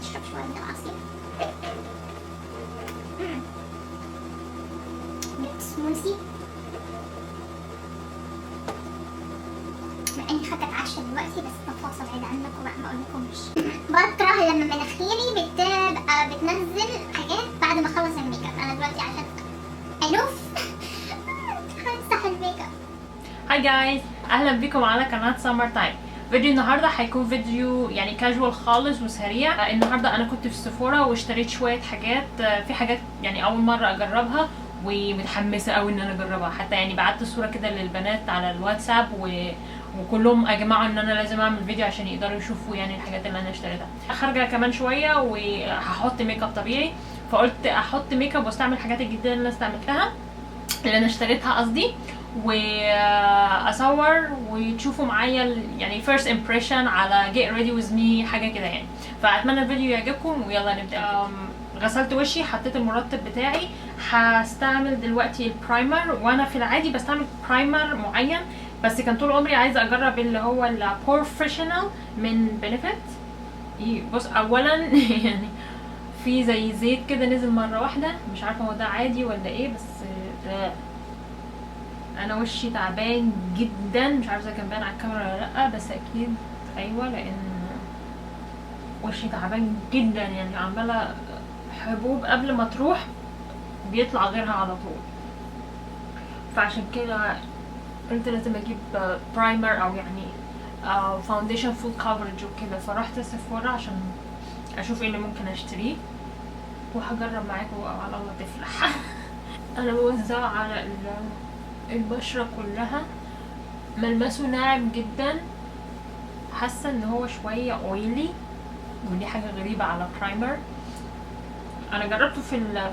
نشرب شويه من العصير. ميلك سموزي، مع اني خدت اتعشى دلوقتي بس بفاصل بعيد عنكم بقى ما اقولكمش. بكره لما مناخيري بتبقى بتنزل حاجات بعد ما اخلص الميك اب. انا دلوقتي عشان انوف همسح الميك اب. هاي جايز، اهلا بكم على قناه سمر تايم. فيديو النهارده هيكون فيديو يعني كاجوال خالص وسريع. النهارده انا كنت في سيفورا واشتريت شويه حاجات، في حاجات يعني اول مره اجربها ومتحمسه قوي ان انا اجربها. حتى يعني بعت صوره كده للبنات على الواتساب وكلهم اجمعوا ان انا لازم اعمل فيديو عشان يقدروا يشوفوا يعني الحاجات اللي انا اشتريتها. خارجه كمان شويه وهحط ميك اب طبيعي، فقلت احط ميك اب واستعمل الحاجات الجديده اللي انا استعملتها اللي انا اشتريتها قصدي، واصور وتشوفوا معايا يعني first impression على get ready with me حاجه كده يعني. فاتمنى الفيديو يعجبكم ويلا نبدا. غسلت وشي، حطيت المرطب بتاعي، هستعمل دلوقتي البرايمر. وانا في العادي بستعمل برايمر معين بس كان طول عمري عايزه اجرب اللي هو البروفيشنال من بنفيت. بص اولا يعني في زي زيت كده نزل مره واحده، مش عارفه هو ده عادي ولا ايه، بس انا وشي تعبان جدا. مش عارفه اذا كان باين على الكاميرا ولا لا، بس اكيد ايوه، لان وشي تعبان جدا يعني عماله حبوب قبل ما تروح بيطلع غيرها على طول. فعشان كده قلت لازم اجيب برايمر او يعني فاونديشن فول كفرج وكده. فرحت سيفورا عشان اشوف ايه اللي ممكن اشتريه وهجرب معاكم على الله تفلح. انا بوزعه على البشرة كلها. ملمسه ناعم جدا، حاسه ان هو شويه اويلي ودي حاجه غريبه على برايمر. انا جربته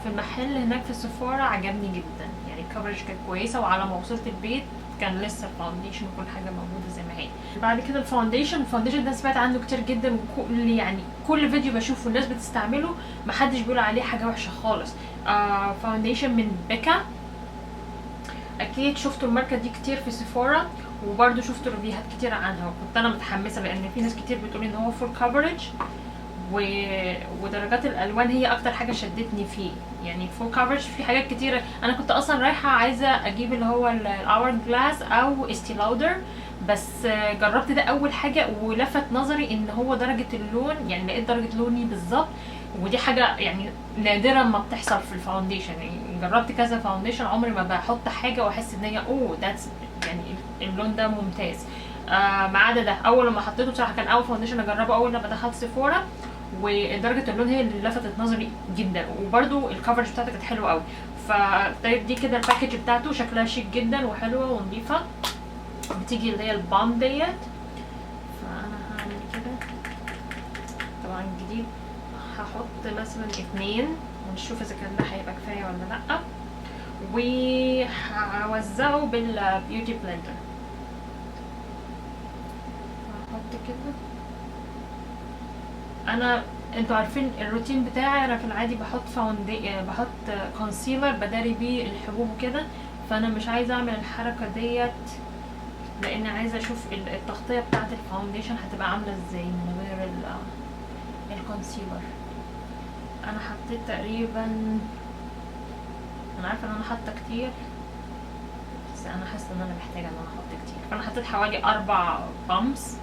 في المحل هناك في سيفورا، عجبني جدا يعني الكفرج كانت كويسه، وعلى ما وصلت البيت كان لسه الفاونديشن وكل حاجه موجوده زي ما هي. بعد كده الفاونديشن ده سمعت عنه كتير جدا، وكل يعني كل فيديو بشوفه الناس بتستعمله محدش بيقول عليه حاجه وحشه خالص. فاونديشن من بيكا، اكيد شفتوا الماركه دي كتير في سيفورا، وبرده شفتوا ريفيوهات كتير عنها، وكنت انا متحمسه لان في ناس كتير بتقول ان هو فول كفرج ودرجات الالوان هي اكتر حاجه شدتني فيه. يعني فول كفرج في حاجات كتيره. انا كنت اصلا رايحه عايزه اجيب اللي هو الاور جلاس او استي لاودر، بس جربت ده اول حاجه ولفت نظري ان هو درجه اللون، يعني لقيت درجه لوني بالظبط، ودي حاجه يعني نادرا ما بتحصل في الفاونديشن. يعني جربت كذا فاونديشن عمري ما بحط حاجه واحس ان هي ذاتس يعني اللون ده ممتاز. ما عدا ده، اول لما حطيته بصراحه كان اول فاونديشن اجربه اول لما دخلت سيفورا، ودرجه اللون هي اللي لفتت نظري جدا، وبرده الكفرج بتاعته كانت حلوه قوي. فدي كده الباكج بتاعته شكلها شيك جدا وحلوه ونظيفه، بتيجي اللي هي البام ديت. فانا هعمل كده طبعا جديد، هحط مثلا 2 ونشوف اذا كان ده هيبقى كفايه ولا لا، وهوزعه بالبيوتي بلندر. هحط كده. انتوا عارفين الروتين بتاعي، انا في العادي بحط كونسيلر بداري بيه الحبوب وكده، فانا مش عايزه اعمل الحركه ديت لان عايزه اشوف التغطيه بتاعه الفاونديشن هتبقى عامله ازاي من غير الكونسيلر. انا حطيت تقريبا، انا عارفه ان انا حاطه كتير بس انا حاسه ان انا محتاجه ان انا احط كتير، فانا حطيت حوالي 4 بامبس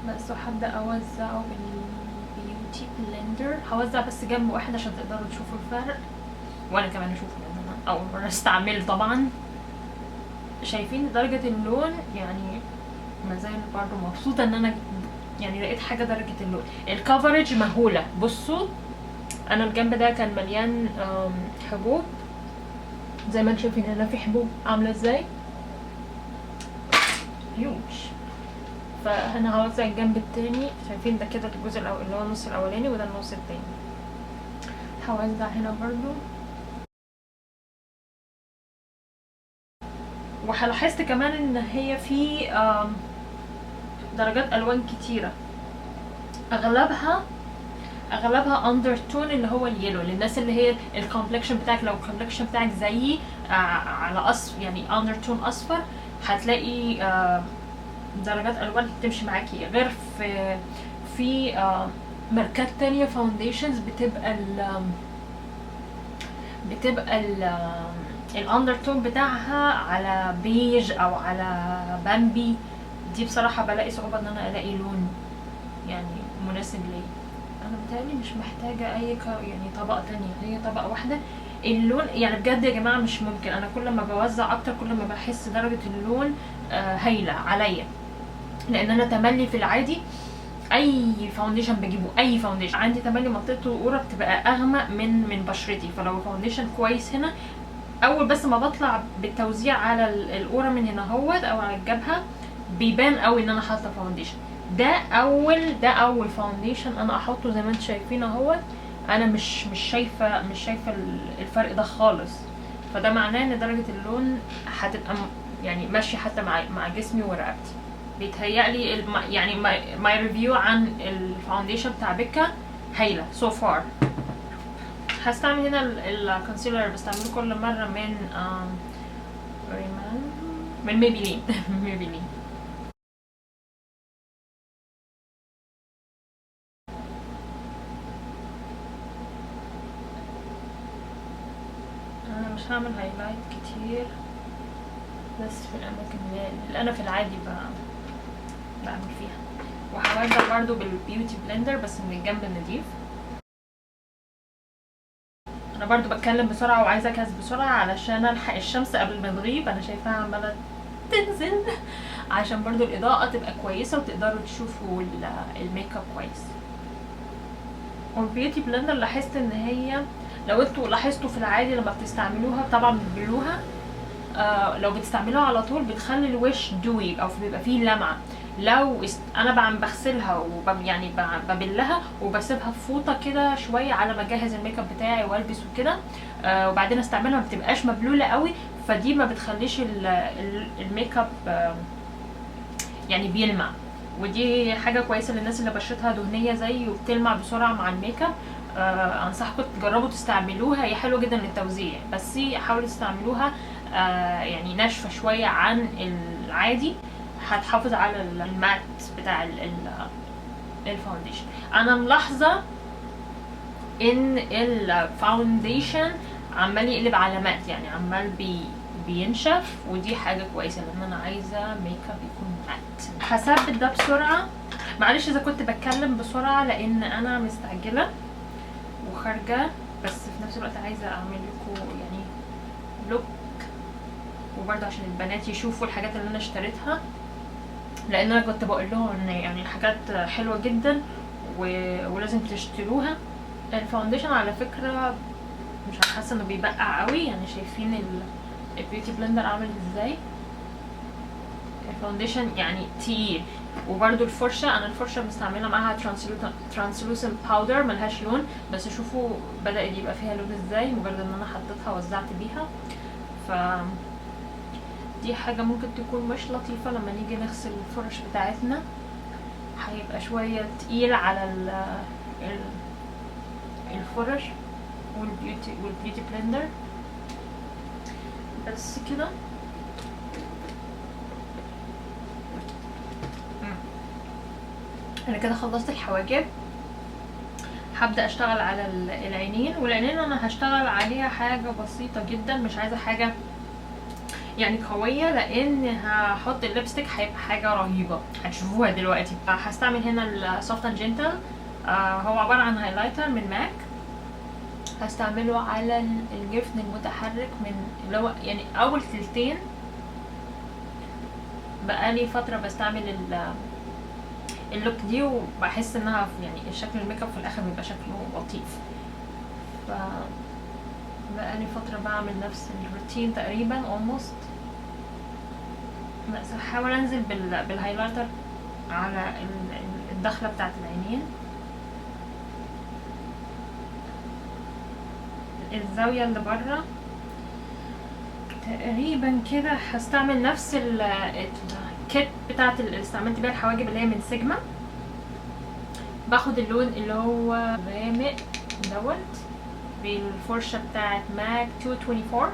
بس، وهبدا اوزعه بالبيوتي بلندر. هوزع بس جنب واحد عشان تقدروا تشوفوا الفرق وانا كمان اشوفه لان انا اول مره استعمله طبعا. شايفين درجه اللون؟ يعني ما زال برضه مبسوطه ان انا يعني لقيت حاجه درجه اللون. الكفرج مهوله، بصوا انا الجنب ده كان مليان حبوب زي ما انتم شايفين هنا، في حبوب عامله ازاي هيوج. فانا هوزع الجنب التاني، شايفين ده كده الجزء اللي هو النص الاولاني وده النص التاني. هوزع هنا برضو، ولاحظت كمان ان هي في درجات الوان كتيره، اغلبها اندر تون اللي هو اليلو، للناس اللي هي الكومبلكشن بتاعك. لو الكومبلكشن بتاعك زيي على اصفر يعني اندر تون اصفر، هتلاقي درجات الوان تمشي معاكي. غير في ماركات تانية فاونديشنز بتبقى الاندرتون بتاعها على بيج او على بامبي. دي بصراحة بلاقي صعوبة ان انا الاقي لون يعني مناسب ليا. انا متهيألي مش محتاجة اي يعني طبقة تانية، هي طبقة واحدة. اللون يعني بجد يا جماعة مش ممكن، انا كل ما بوزع اكتر كل ما بحس درجة اللون هايلة عليا، لان انا تملي في العادي اي فاونديشن بجيبه، اي فاونديشن عندي تملي منطقه القوره بتبقى اغمق من بشرتي، فلو فاونديشن كويس هنا اول بس ما بطلع بالتوزيع على القوره من هنا هوت او على الجبهه بيبان قوي ان انا حاطه فاونديشن. ده اول فاونديشن انا احطه زي ما انتم شايفين اهوت. انا مش شايفه الفرق ده خالص، فده معناه ان درجه اللون هتبقى يعني ماشيه حتى مع جسمي ورقبتي. بيتهيألي يعني ماي ريفيو عن الفاونديشن بتاع بيكا هايله سو فار. هستعمل هنا الكونسيلر بستعمله كل مره من ميبيلين ميبيلين. انا مش هعمل هايلايت كتير، بس في الاماكن اللي انا في العادي بعمل فيها. وهوزع برضو بالبيوتي بلندر بس من الجنب النضيف. انا برضو بتكلم بسرعه وعايزه اجهز بسرعه علشان الحق الشمس قبل ما تغيب. انا شايفاها عماله تنزل عشان برضو الاضاءه تبقى كويسه وتقدروا تشوفوا الميك اب كويس. والبيوتي بلندر لاحظت ان هي لو انتوا لاحظتوا في العادي لما بتستعملوها طبعا بتبلوها، لو بتستعملوها على طول بتخلي الوش دوي او بيبقى فيه لمعه. لو انا بغسلها يعني ببلها وبسيبها في فوطه كده شويه على ما اجهز الميك اب بتاعي والبس وكده، وبعدين استعملها ما بتبقاش مبلوله قوي، فدي ما بتخليش الميك اب يعني بيلمع. ودي حاجه كويسه للناس اللي بشرتها دهنيه زي وبتلمع بسرعه مع الميك اب. انصحكم تجربوا تستعملوها، هي حلوه جدا للتوزيع بس حاولوا تستعملوها يعني ناشفه شويه عن العادي، هتحافظ على المات بتاع الفاونديشن. انا ملاحظه ان الفاونديشن عمال يقلب على مات، يعني عمال بينشف، ودي حاجه كويسه لان انا عايزه ميك اب يكون مات. هثبت ده بسرعه، معلش اذا كنت بتكلم بسرعه لان انا مستعجله وخارجه، بس في نفس الوقت عايزه اعمل لكم يعني لوك، وبرضه عشان البنات يشوفوا الحاجات اللي انا اشتريتها، لان انا كنت بقول لهم ان يعني الحاجات حلوه جدا ولازم تشتروها. الفاونديشن على فكره مش حاسه انه بيبقع قوي، يعني شايفين البيوتي بلندر عامل ازاي. الفاونديشن يعني تقيل. وبرده الفرشه، انا الفرشه مستعمله معاها ترانسلوسنت باودر ملهاش لون، بس شوفوا بدأت يبقى فيها لون ازاي مجرد ان انا حطيتها وزعت بيها. ف دي حاجه ممكن تكون مش لطيفه لما نيجي نغسل الفرش بتاعتنا، هيبقى شويه تقيل على الفرش والبيوتي بلندر. بس كده انا كده خلصت الحواجب. هبدأ اشتغل على العينين، والعينين انا هشتغل عليها حاجة بسيطة جدا، مش عايزة حاجة يعني قوية لان هحط الليبستيك هيبقى حاجة رهيبة هتشوفوها دلوقتي. هستعمل هنا السوفت اند جنتل، هو عبارة عن هايلايتر من ماك، هستعمله على الجفن المتحرك من اللي هو يعني اول تلتين. بقالي فترة بستعمل اللوك دي وبحس انها يعني شكل الميك اب في الاخر بيبقى شكله لطيف، ف بقالي فترة بعمل نفس الروتين تقريبا almost. بس هحاول انزل بالهايلايتر على الدخلة بتاعت العينين، الزاوية اللي برا تقريبا كده. هستعمل نفس الكيت بتاعت اللي استعملت بيها الحواجب اللي هي من سيجما. باخد اللون اللي هو غامق دوت بالفرشة بتاعت ماك 224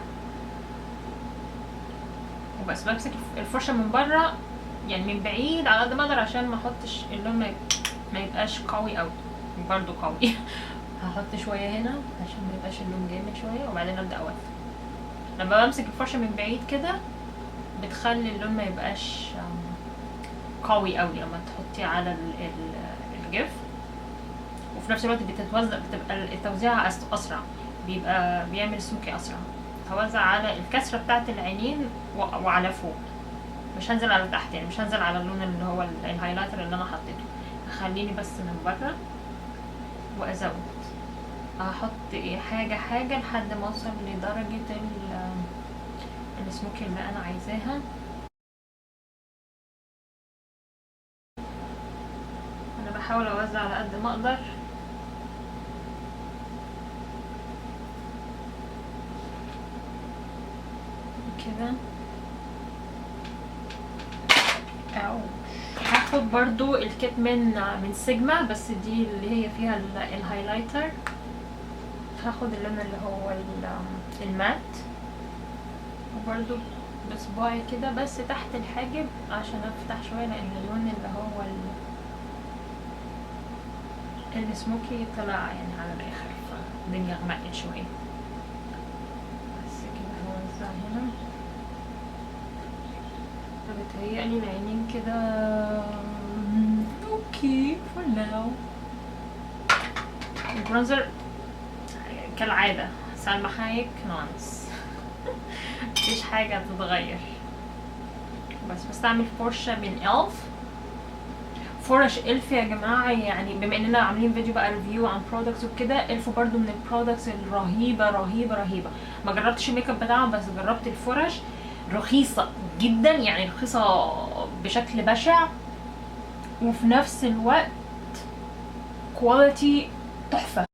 وبس. بمسك الفرشة من برا يعني من بعيد على قد ما اقدر عشان ما احطش اللون ما يبقاش قوي قوي، برضو قوي. هحط شويه هنا عشان ما يبقاش اللون جامد شويه، وبعدين ابدا اوزع. لما بمسك الفرشه من بعيد كده بتخلي اللون ما يبقاش قوي قوي لما تحطيه على الجف، وفي نفس الوقت بتبقى التوزيع اسرع، بيبقى بيعمل سموكي اسرع. هوزع على الكسره بتاعت العينين وعلى فوق، مش هنزل على تحت، يعني مش هنزل على اللون اللي هو الهايلايتر اللي انا حطيته. هخليني بس من بره وازود، هحط حاجه حاجه لحد ما اوصل لدرجه السموكي اللي انا عايزاها. انا بحاول اوزع على قد ما اقدر. كده هاخد برضو الكيت من سيجما، بس دي اللي هي فيها الهايلايتر. هاخد اللون اللي هو المات، وبرضو بصباعي كده بس تحت الحاجب عشان افتح شويه، لان اللون اللي هو السموكي طلع يعني على الاخر، فالدنيا غمقت شويه. بس كده هوزع هنا. بتهيألي العينين كده اوكي فور ناو. البرونزر كالعادة سلمى حايك نانس. مفيش حاجة تتغير. بس بستعمل فرشة من إلف. فرش إلف يا جماعة، يعني بما اننا عاملين فيديو بقى ريفيو عن برودكتس وكده، إلف برضو من البرودكتس الرهيبة رهيبة رهيبة. ما جربتش الميك اب بتاعهم بس جربت الفرش، رخيصة جدا، يعني رخيصة بشكل بشع، وفي نفس الوقت كواليتي تحفة.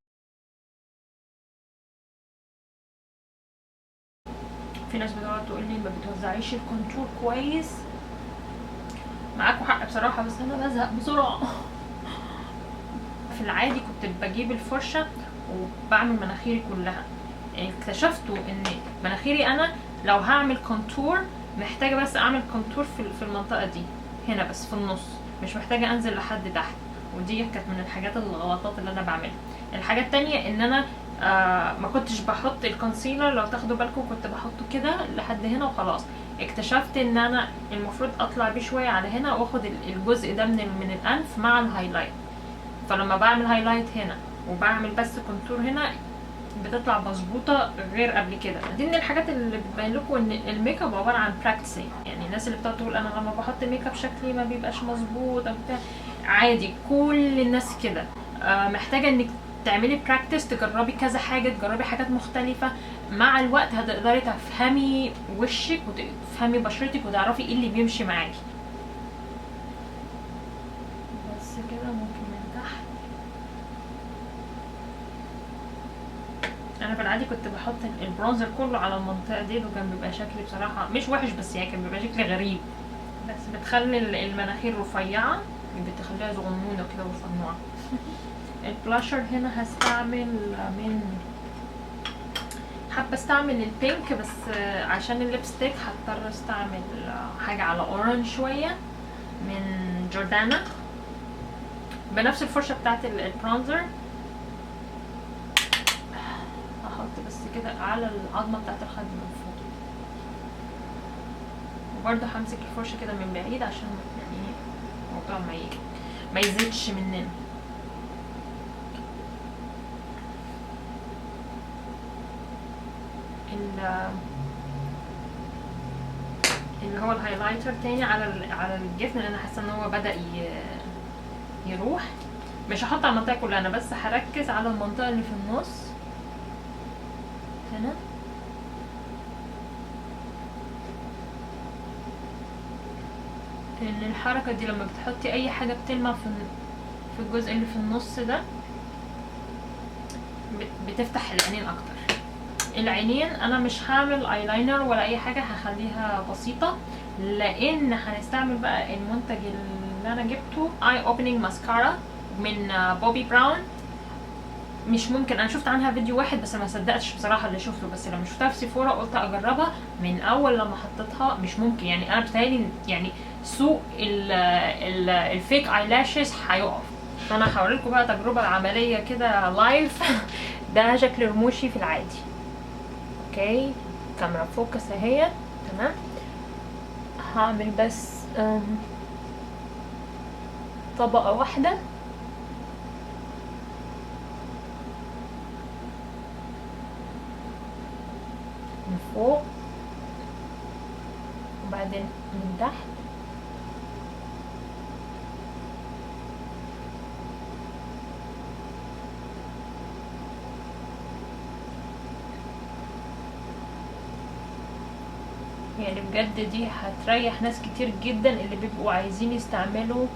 في ناس بتقعد تقول لي ما بتوزعيش الكونتور كويس، معاكوا حق بصراحة، بس انا بزهق بسرعة. في العادي كنت بجيب الفرشة وبعمل مناخيري كلها. اكتشفتوا ان مناخيري انا لو هعمل كونتور محتاجة بس اعمل كونتور في المنطقة دي هنا بس في النص، مش محتاجة انزل لحد تحت، ودي كانت من الحاجات الغلطات اللي انا بعملها. الحاجة التانية ان انا ما كنتش بحط الكونسيلر، لو تاخدوا بالكم كنت بحطه كده لحد هنا وخلاص. اكتشفت ان انا المفروض اطلع بيه شوية على هنا واخد الجزء ده من الانف مع الهايلايت. فلما بعمل هايلايت هنا وبعمل بس كونتور هنا بتطلع مظبوطه غير قبل كده. دي من الحاجات اللي بتبين لكم ان الميك اب عباره عن براكتسينج. يعني الناس اللي بتقعد تقول انا لما بحط ميك اب شكلي ما بيبقاش مظبوط او بتاع، عادي، كل الناس كده. محتاجه انك تعملي براكتس، تجربي كذا حاجه، تجربي حاجات مختلفه. مع الوقت هتقدري تفهمي وشك وتفهمي بشرتك وتعرفي ايه اللي بيمشي معاكي. بس كده ممكن من تحت. انا في العادي كنت بحط البرونزر كله على المنطقه دي، وكان بيبقى شكلي بصراحه مش وحش، بس يعني كان بيبقى شكلي غريب. بس بتخلي المناخير رفيعه، بتخليها صغنونه كده وصنوعه. البلاشر هنا هستعمل حابه استعمل البينك، بس عشان الليبستيك هضطر استعمل حاجه على اورنج شويه من جوردانا بنفس الفرشه بتاعت البرونزر. هحط بس كده على العظمه بتاعت الخد من فوق، وبرده همسك الفرشه كده من بعيد عشان يعني الموضوع ما يزيدش مننا. اللي هو الهايلايتر تاني على الجفن، لان انا حاسه ان هو بدا يروح. مش هحط على المنطقه كلها، انا بس هركز على المنطقه اللي في النص هنا. لان الحركه دي لما بتحطي اي حاجه بتلمع في الجزء اللي في النص ده بتفتح العينين اكتر. العينين انا مش هعمل ايلاينر ولا اي حاجه، هخليها بسيطه، لان هنستعمل بقى المنتج اللي انا جبته اي اوبننج ماسكارا من بوبي براون. مش ممكن، انا شفت عنها فيديو واحد بس ما صدقتش بصراحه اللي شفته، بس لما شفتها في سيفورا قلت اجربها. من اول لما حطيتها مش ممكن، يعني انا بتهيألي يعني سوق الفيك ايلاشز هيقف. فانا هوريلكم بقى تجربه عمليه كده لايف. ده شكل رموشي في العادي. اوكي كاميرا فوكس اهي تمام. هعمل بس طبقه واحده من فوق وبعدين من تحت. يعني بجد دي هتريح ناس كتير جدا اللي بيبقوا عايزين يستعملوا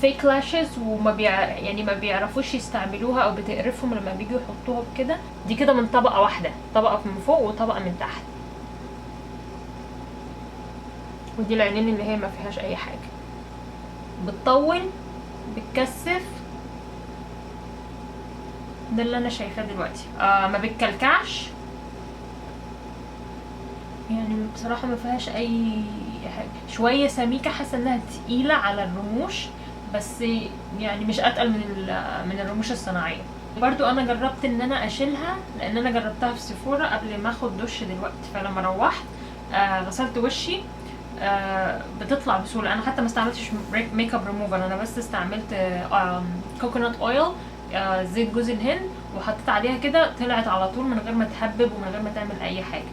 فيك لاشز وما يعني ما بيعرفوش يستعملوها او بتقرفهم لما بيجوا يحطوها بكده. دي كده من طبقه واحده، طبقه من فوق وطبقه من تحت. ودي العينين اللي هي ما فيهاش اي حاجه، بتطول بتكثف. ده اللي انا شايفاه دلوقتي. ما بتكلكعش يعني بصراحه ما فيهاش اي حاجه. شويه سميكه، حاسه انها تقيله على الرموش بس يعني مش اتقل من الرموش الصناعيه. برضو انا جربت ان انا اشيلها لان انا جربتها في سيفورا قبل ما اخد دش دلوقتي. فلما روحت غسلت وشي بتطلع بسهوله. انا حتى ما استعملتش ميك اب ريموفر، انا بس استعملت كوكونات اويل، زيت جوز الهند، وحطيت عليها كده طلعت على طول من غير ما تحبب ومن غير ما تعمل اي حاجه.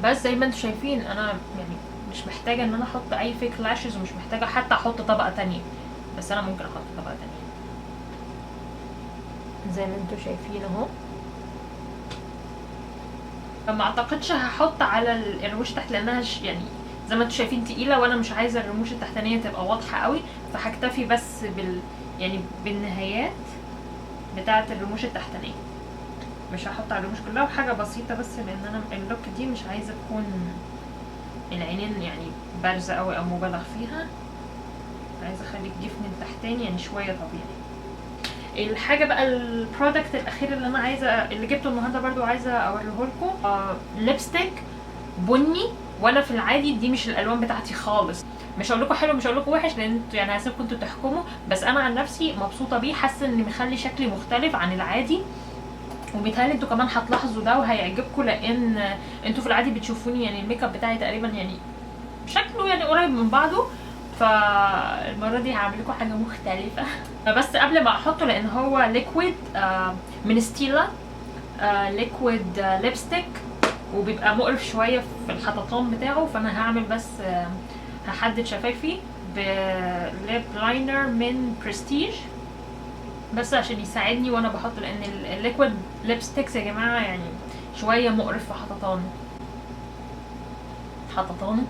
بس زي ما انتم شايفين انا يعني مش محتاجه ان انا احط اي فيك لاشز ومش محتاجه حتى احط طبقه تانية، بس انا ممكن احط طبقه تانية زي ما انتم شايفين اهو. ما اعتقدش هحط على الرموش تحت لانها يعني زي ما انتم شايفين تقيله، وانا مش عايزه الرموش التحتانيه تبقى واضحه قوي، فهكتفي بس يعني بالنهايات بتاعه الرموش التحتانيه. مش هحط على الرموش كلها، وحاجه بسيطه بس لان انا اللوك دي مش عايزه تكون العينين يعني بارزه قوي او مبالغ فيها. عايزه اخلي الجفن التحتاني يعني شويه طبيعي. الحاجه بقى البرودكت الاخير اللي انا عايزه اللي جبته النهارده برضو عايزه اوريه لكم. ليبستيك بني، وانا في العادي دي مش الالوان بتاعتي خالص. مش هقول لكم حلو مش هقول لكم وحش لان انتوا يعني هسيبكم انتوا تحكموا، بس انا عن نفسي مبسوطه بيه. حاسه ان مخلي شكلي مختلف عن العادي، وبيتهيألي انتوا كمان هتلاحظوا ده وهيعجبكم لان انتوا في العادي بتشوفوني يعني الميك اب بتاعي تقريبا يعني شكله يعني قريب من بعضه، فالمره دي هعمل لكم حاجه مختلفه. بس قبل ما احطه لان هو ليكويد من ستيلا، ليكويد ليبستيك، وبيبقى مقرف شويه في الحططان بتاعه، فانا هعمل بس هحدد شفايفي بليب لاينر من برستيج بس عشان يساعدني وانا بحط، لان الليكويد ليبستيكس يا جماعه يعني شويه مقرف في حططانه.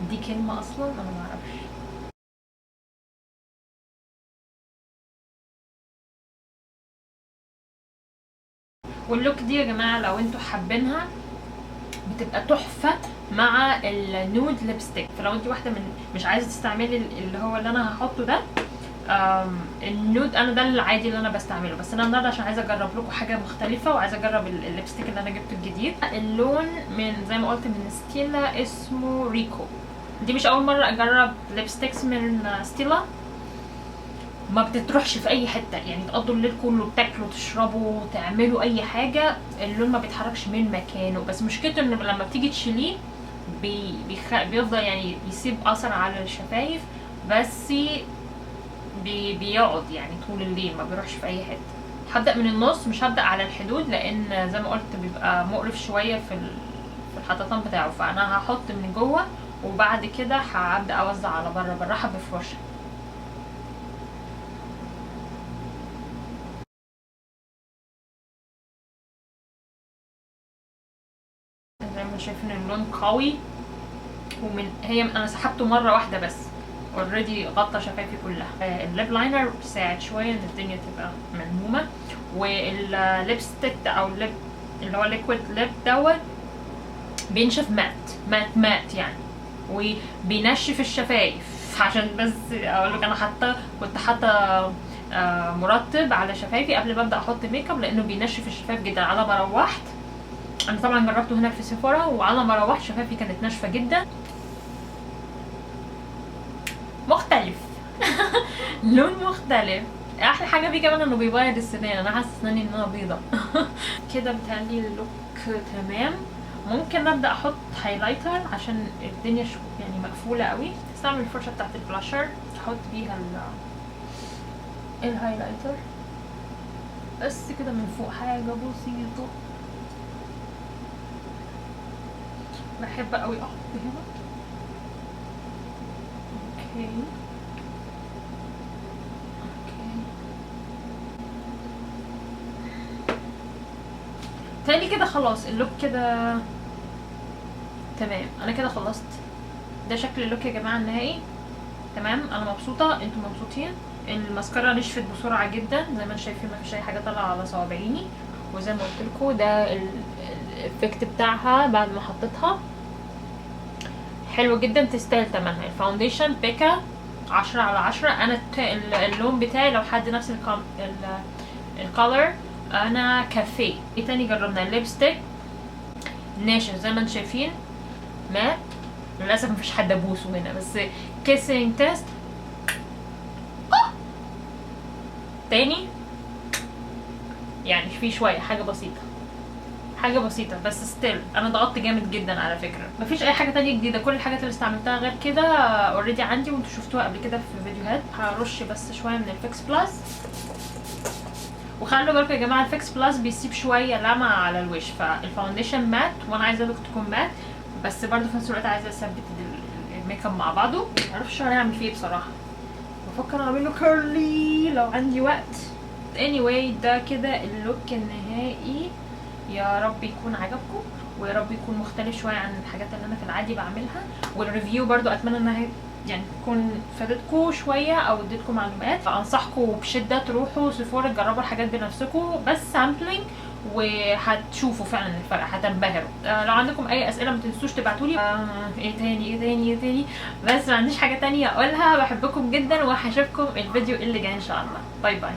دي كلمه اصلا انا ما اعرفش. واللوك دي يا جماعه لو انتوا حابينها بتبقى تحفه مع النود ليبستيك. فلو انت واحده من مش عايزه تستعملي اللي هو اللي انا هحطه ده النود، انا ده العادي اللي انا بستعمله، بس انا النهارده عشان عايزه اجرب لكم حاجه مختلفه وعايزه اجرب الليبستيك اللي انا جبته الجديد. اللون من زي ما قلت من ستيلا اسمه ريكو. دي مش اول مره اجرب ليبستيكس من ستيلا. ما بتتروحش في اي حته يعني تقضوا الليل كله بتاكلوا تشربوا تعملوا اي حاجه، اللون ما بيتحركش من مكانه. بس مشكلته انه لما بتيجي تشيليه بيفضل يعني يسيب اثر على الشفايف، بس بيقعد يعني طول الليل ما بيروحش في اي حته. هبدا من النص مش هبدا على الحدود لان زي ما قلت بيبقى مقرف شويه في الحططان بتاعه، فانا هحط من جوه وبعد كده هبدا اوزع على بره بالراحه بفرشه. زي ما شايفين اللون قوي، انا سحبته مره واحده بس اوريدي غطى شفايفي كلها. الليب لاينر ساعد شويه ان الدنيا تبقى ملمومه، والليبستيك او الليب اللي هو ليكويد ليب دوت بينشف مات يعني، وبينشف الشفايف. عشان بس اقول لك انا كنت حاطه مرطب على شفايفي قبل ما ابدا احط ميك اب لانه بينشف الشفايف جدا. على ما روحت انا طبعا جربته هناك في سيفورا، وعلى ما روحت شفايفي كانت ناشفه جدا. مختلف لون مختلف. احلى حاجه فيه كمان انه بيبيض السنان، انا حاسه اسناني انها بيضه. كده بتهيألي اللوك تمام. ممكن ابدا احط هايلايتر عشان الدنيا يعني مقفوله قوي. استعمل الفرشه بتاعت البلاشر احط بيها الهايلايتر بس كده من فوق، حاجه بسيطه. بحب قوي احط هنا. اوكي تاني كده خلاص اللوك كده تمام. انا كده خلصت. ده شكل اللوك يا جماعه النهائي. تمام، انا مبسوطه، انتوا مبسوطين. الماسكارا نشفت بسرعه جدا زي ما انتم شايفين، مفيش اي حاجه طالعه على صوابعيني. وزي ما قلت لكم ده الافكت بتاعها بعد ما حطيتها حلو جدا، تستاهل تمنها. الفاونديشن بيكا 10/10. انا اللون بتاعي لو حد نفس الكولر انا كافيه. ايه تاني جربنا؟ الليبستيك ناشف زي ما انتم شايفين، مات. للاسف مفيش حد ابوسه هنا، بس كيسنج تيست تاني يعني في شويه حاجه بسيطه بس ستيل انا ضغطت جامد جدا على فكره. مفيش اي حاجه تانية جديده، كل الحاجات اللي استعملتها غير كده اوريدي عندي وانتوا شفتوها قبل كده في فيديوهات. هرش بس شويه من الفيكس بلس. وخلوا بالكم يا جماعه الفيكس بلس بيسيب شويه لمعه على الوش، فالفاونديشن مات وانا عايزه اللوك تكون مات، بس برضه في نفس الوقت عايزه اثبت الميك اب مع بعضه. معرفش انا اعمل فيه ايه بصراحه، بفكر اعمل له كيرلي لو عندي وقت. anyway ده كده اللوك النهائي. يا رب يكون عجبكم، ويا رب يكون مختلف شويه عن الحاجات اللي انا في العادي بعملها. والريفيو برضو اتمنى انها يعني تكون فادتكم شويه او اديتكم معلومات. فانصحكم بشده تروحوا سيفورا تجربوا الحاجات بنفسكم، بس سامبلينج وهتشوفوا فعلا الفرق، هتنبهروا. لو عندكم اي اسئله ما تنسوش تبعتولي. ايه تاني بس ما عنديش حاجه تانية اقولها. بحبكم جدا وهشوفكم الفيديو اللي جاي ان شاء الله. باي باي.